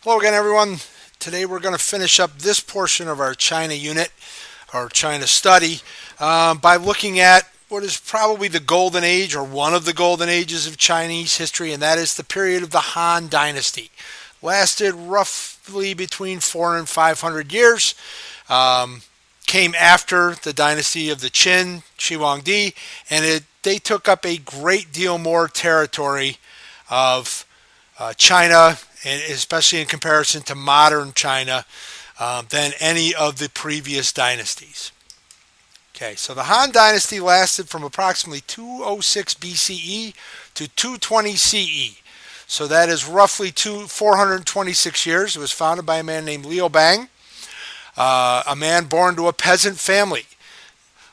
Hello again, everyone. Today we're going to finish up this portion of our China unit, our China study, by looking at what is probably the golden age or one of the golden ages of Chinese history, and that is the period of the Han Dynasty. Lasted roughly between 400 and 500 years. Came after the dynasty of the Qin, Shi Huangdi, and they took up a great deal more territory of China, and especially in comparison to modern China, than any of the previous dynasties. Okay, so the Han Dynasty lasted from approximately 206 BCE to 220 CE. So that is roughly 426 years. It was founded by a man named Liu Bang, a man born to a peasant family.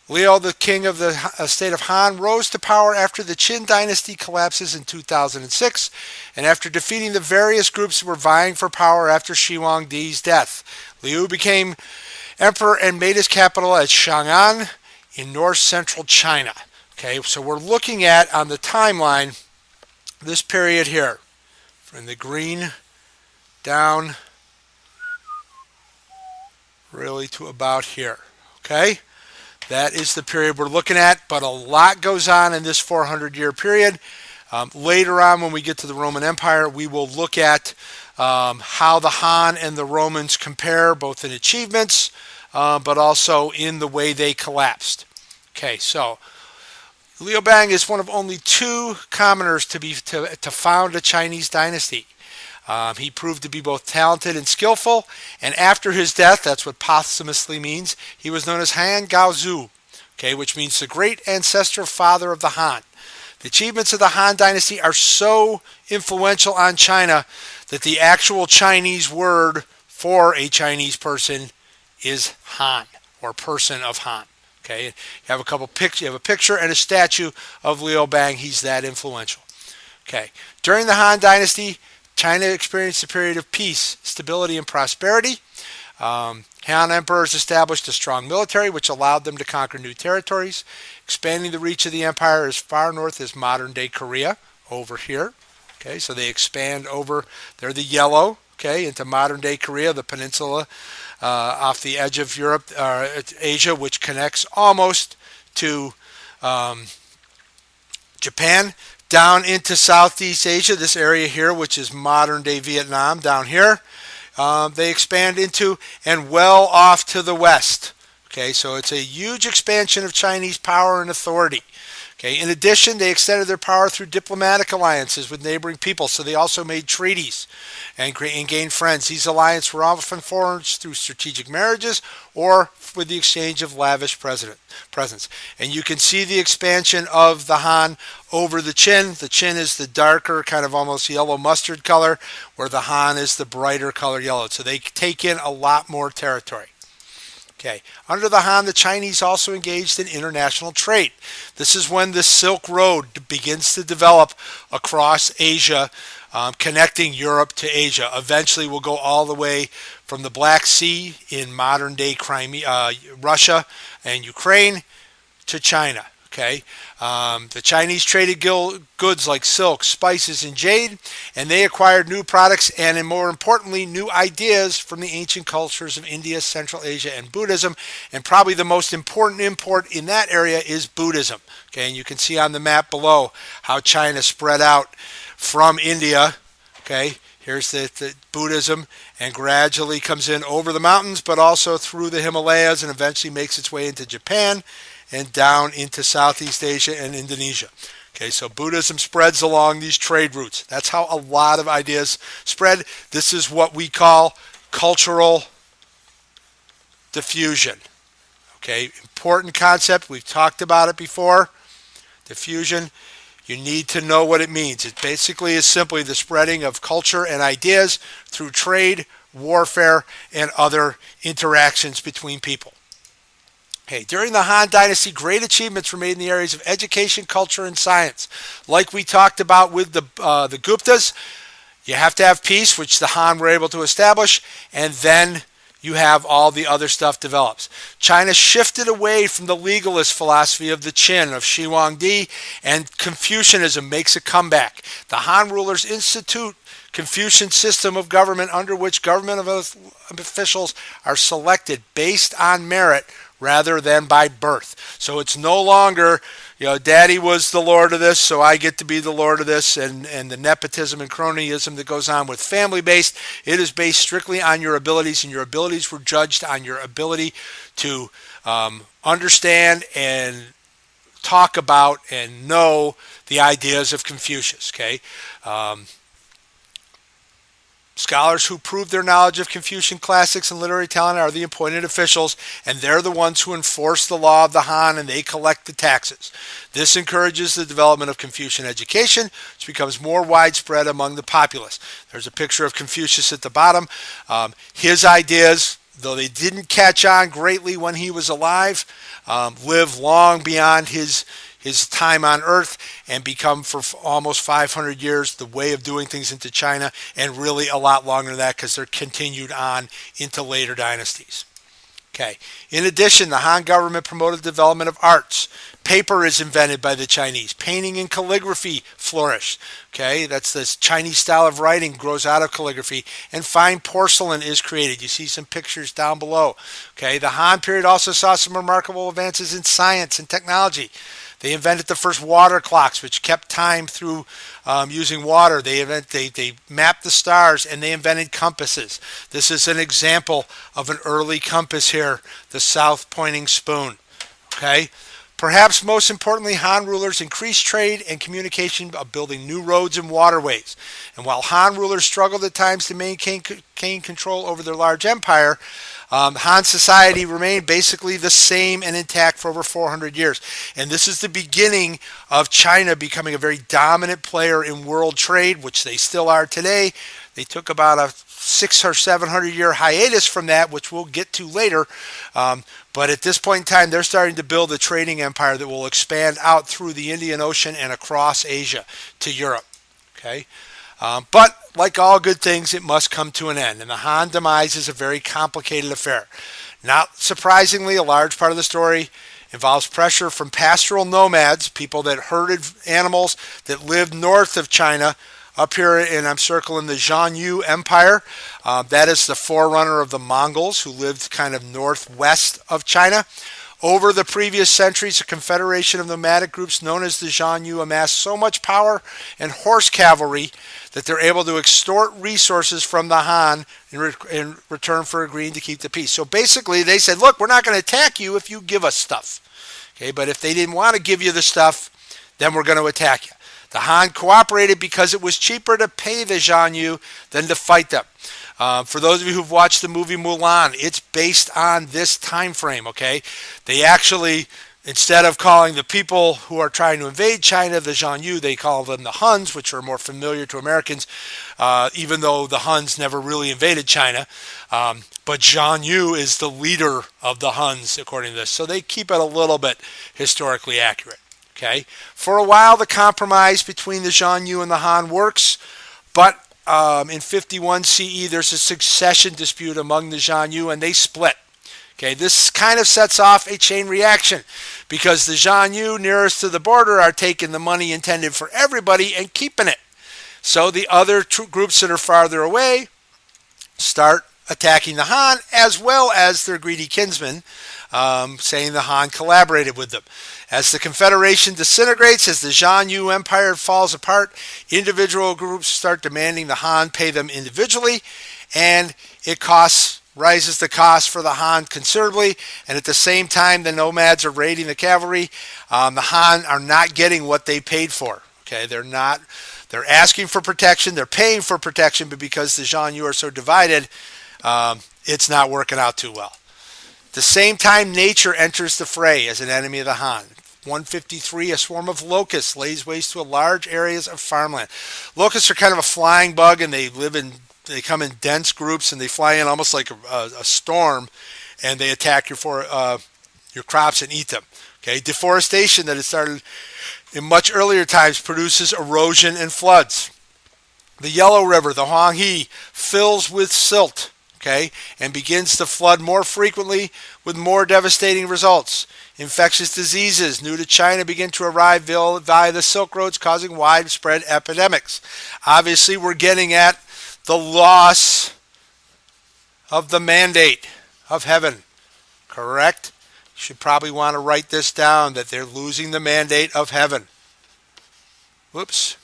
Liu, the king of the state of Han, rose to power after the Qin dynasty collapses in 2006, and after defeating the various groups that were vying for power after Shi Huangdi's death. Liu became emperor and made his capital at Chang'an in north-central China. Okay, so we're looking at, on the timeline, this period here, from the green down really to about here. Okay? That is the period we're looking at, but a lot goes on in this 400-year period. Later on, when we get to the Roman Empire, we will look at how the Han and the Romans compare, both in achievements, but also in the way they collapsed. Okay, so Liu Bang is one of only two commoners to found a Chinese dynasty. He proved to be both talented and skillful, and after his death, that's what posthumously means, he was known as Han Gaozu, okay, which means the great ancestral father of the Han. The achievements of the Han Dynasty are so influential on China that the actual Chinese word for a Chinese person is Han, or person of Han. Okay, you have you have a picture and a statue of Liu Bang. He's that influential. Okay, during the Han Dynasty, China experienced a period of peace, stability, and prosperity. Han emperors established a strong military, which allowed them to conquer new territories, expanding the reach of the empire as far north as modern-day Korea, over here. Okay, so they expand over, they're the yellow, okay, into modern-day Korea, the peninsula off the edge of Europe, Asia, which connects almost to Japan, down into Southeast Asia, this area here, which is modern-day Vietnam, down here. They expand into and well off to the west. Okay, so it's a huge expansion of Chinese power and authority. Okay, in addition, they extended their power through diplomatic alliances with neighboring peoples, so they also made treaties and gained friends. These alliances were often forged through strategic marriages or with the exchange of lavish presents. And you can see the expansion of the Han over the Qin. The Qin is the darker, kind of almost yellow mustard color, where the Han is the brighter color yellow. So they take in a lot more territory. Okay. Under the Han, the Chinese also engaged in international trade. This is when the Silk Road begins to develop across Asia, connecting Europe to Asia. Eventually, we'll go all the way from the Black Sea in modern-day Crimea, Russia and Ukraine to China. Okay, the Chinese traded goods like silk, spices, and jade, and they acquired new products and, more importantly, new ideas from the ancient cultures of India, Central Asia, and Buddhism. And probably the most important import in that area is Buddhism. Okay, and you can see on the map below how China spread out from India. Okay, here's the Buddhism, and gradually comes in over the mountains, but also through the Himalayas, and eventually makes its way into Japan and down into Southeast Asia and Indonesia. Okay, so Buddhism spreads along these trade routes. That's how a lot of ideas spread. This is what we call cultural diffusion. Okay, important concept. We've talked about it before. Diffusion. You need to know what it means. It basically is simply the spreading of culture and ideas through trade, warfare, and other interactions between people. Okay, during the Han Dynasty, great achievements were made in the areas of education, culture, and science. Like we talked about with the Guptas, you have to have peace, which the Han were able to establish, and then you have all the other stuff develops. China shifted away from the legalist philosophy of the Qin, of Shi Huangdi, and Confucianism makes a comeback. The Han rulers institute Confucian system of government under which government officials are selected based on merit rather than by birth. So it's no longer, daddy was the lord of this, so I get to be the lord of this, and the nepotism and cronyism that goes on with family-based. It is based strictly on your abilities, and your abilities were judged on your ability to understand and talk about and know the ideas of Confucius. Okay. Scholars who prove their knowledge of Confucian classics and literary talent are the appointed officials, and they're the ones who enforce the law of the Han, and they collect the taxes. This encourages the development of Confucian education, which becomes more widespread among the populace. There's a picture of Confucius at the bottom. His ideas, though they didn't catch on greatly when he was alive, live long beyond his time on earth and become for almost 500 years the way of doing things into China, and really a lot longer than that because they're continued on into later dynasties. Okay. In addition, the Han government promoted the development of arts. Paper is invented by the Chinese. Painting and calligraphy flourished. Okay, that's this Chinese style of writing grows out of calligraphy, and fine porcelain is created. You see some pictures down below. Okay, the Han period also saw some remarkable advances in science and technology. They invented the first water clocks, which kept time through using water. They mapped the stars, and they invented compasses. This is an example of an early compass here, the south-pointing spoon. Okay. Perhaps most importantly, Han rulers increased trade and communication by building new roads and waterways. And while Han rulers struggled at times to maintain control over their large empire, Han society remained basically the same and intact for over 400 years. And this is the beginning of China becoming a very dominant player in world trade, which they still are today. They took about a 600 or 700 year hiatus from that, which we'll get to later. But at this point in time, they're starting to build a trading empire that will expand out through the Indian Ocean and across Asia to Europe. Okay. But like all good things, it must come to an end. And the Han demise is a very complicated affair. Not surprisingly, a large part of the story involves pressure from pastoral nomads, people that herded animals that lived north of China. Up here, and I'm circling the Xiongnu Empire. That is the forerunner of the Mongols, who lived kind of northwest of China. Over the previous centuries, a confederation of nomadic groups known as the Xiongnu amassed so much power and horse cavalry that they're able to extort resources from the Han in return for agreeing to keep the peace. So basically, they said, look, we're not going to attack you if you give us stuff. Okay, but if they didn't want to give you the stuff, then we're going to attack you. The Han cooperated because it was cheaper to pay the Xiongnu than to fight them. For those of you who've watched the movie Mulan, it's based on this time frame, okay? They actually, instead of calling the people who are trying to invade China the Xiongnu, they call them the Huns, which are more familiar to Americans, even though the Huns never really invaded China. But Xiongnu is the leader of the Huns, according to this. So they keep it a little bit historically accurate. Okay. For a while, the compromise between the Xiongnu and the Han works, but in 51 CE, there's a succession dispute among the Xiongnu, and they split. Okay, this kind of sets off a chain reaction because the Xiongnu nearest to the border are taking the money intended for everybody and keeping it. So the other groups that are farther away start attacking the Han as well as their greedy kinsmen, saying the Han collaborated with them. As the Confederation disintegrates, as the Xiongnu Empire falls apart, individual groups start demanding the Han pay them individually, and it rises the cost for the Han considerably. And at the same time, the nomads are raiding the cavalry. The Han are not getting what they paid for. Okay, they're asking for protection, they're paying for protection, but because the Xiongnu are so divided, it's not working out too well. At the same time, nature enters the fray as an enemy of the Han. 153, a swarm of locusts lays waste to large areas of farmland. Locusts are kind of a flying bug, and they come in dense groups, and they fly in almost like a storm, and they attack your crops and eat them. Okay, deforestation that had started in much earlier times produces erosion and floods. The Yellow River, the Huanghe, fills with silt. Okay, and begins to flood more frequently with more devastating results. Infectious diseases new to China begin to arrive via the Silk Roads, causing widespread epidemics. Obviously, we're getting at the loss of the mandate of heaven. Correct? You should probably want to write this down, that they're losing the mandate of heaven. Whoops.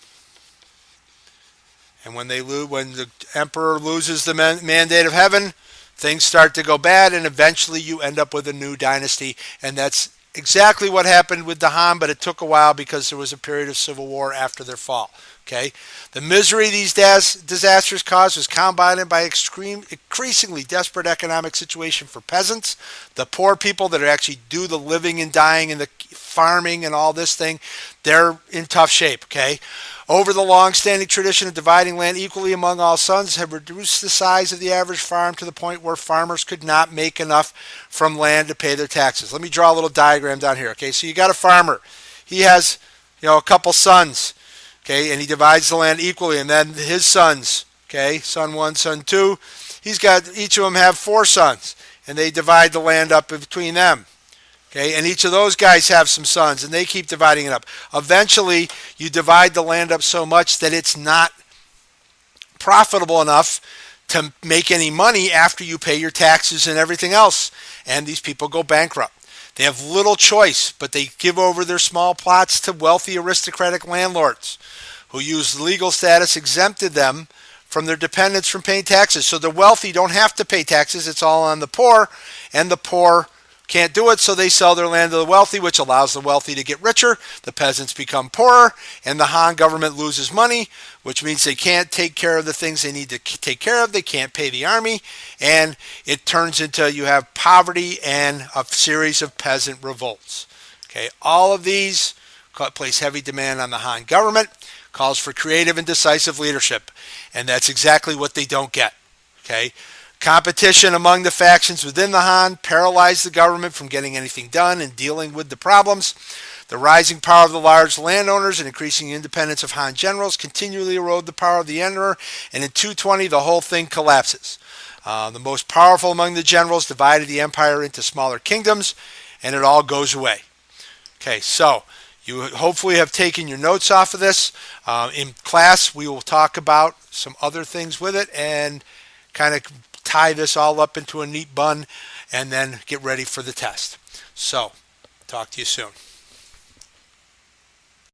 And when the emperor loses the mandate of heaven, things start to go bad, and eventually you end up with a new dynasty. And that's exactly what happened with the Han, but it took a while because there was a period of civil war after their fall. Okay, the misery these disasters caused was compounded by increasingly desperate economic situation for peasants, the poor people that actually do the living and dying and the farming and all this thing. They're in tough shape. Okay, over the long-standing tradition of dividing land equally among all sons have reduced the size of the average farm to the point where farmers could not make enough from land to pay their taxes. Let me draw a little diagram down here. Okay, so you got a farmer. He has, a couple sons. Okay, and he divides the land equally, and then his sons, okay, son 1, son 2, each of them have 4 sons, and they divide the land up between them. Okay, and each of those guys have some sons, and they keep dividing it up. Eventually, you divide the land up so much that it's not profitable enough to make any money after you pay your taxes and everything else, and these people go bankrupt. They have little choice, but they give over their small plots to wealthy aristocratic landlords who use legal status exempted them from their dependents from paying taxes. So the wealthy don't have to pay taxes. It's all on the poor, and the poor can't do it, so they sell their land to the wealthy, which allows the wealthy to get richer. The peasants become poorer, and the Han government loses money, which means they can't take care of the things they need to take care of. They can't pay the army, and it turns into you have poverty and a series of peasant revolts. Okay, all of these place heavy demand on the Han government, calls for creative and decisive leadership, and that's exactly what they don't get. Okay. Competition among the factions within the Han paralyzed the government from getting anything done and dealing with the problems. The rising power of the large landowners and increasing independence of Han generals continually erode the power of the emperor, and in 220 the whole thing collapses. The most powerful among the generals divided the empire into smaller kingdoms, and it all goes away. Okay, so you hopefully have taken your notes off of this. In class, we will talk about some other things with it and kind of tie this all up into a neat bun and then get ready for the test. So, talk to you soon.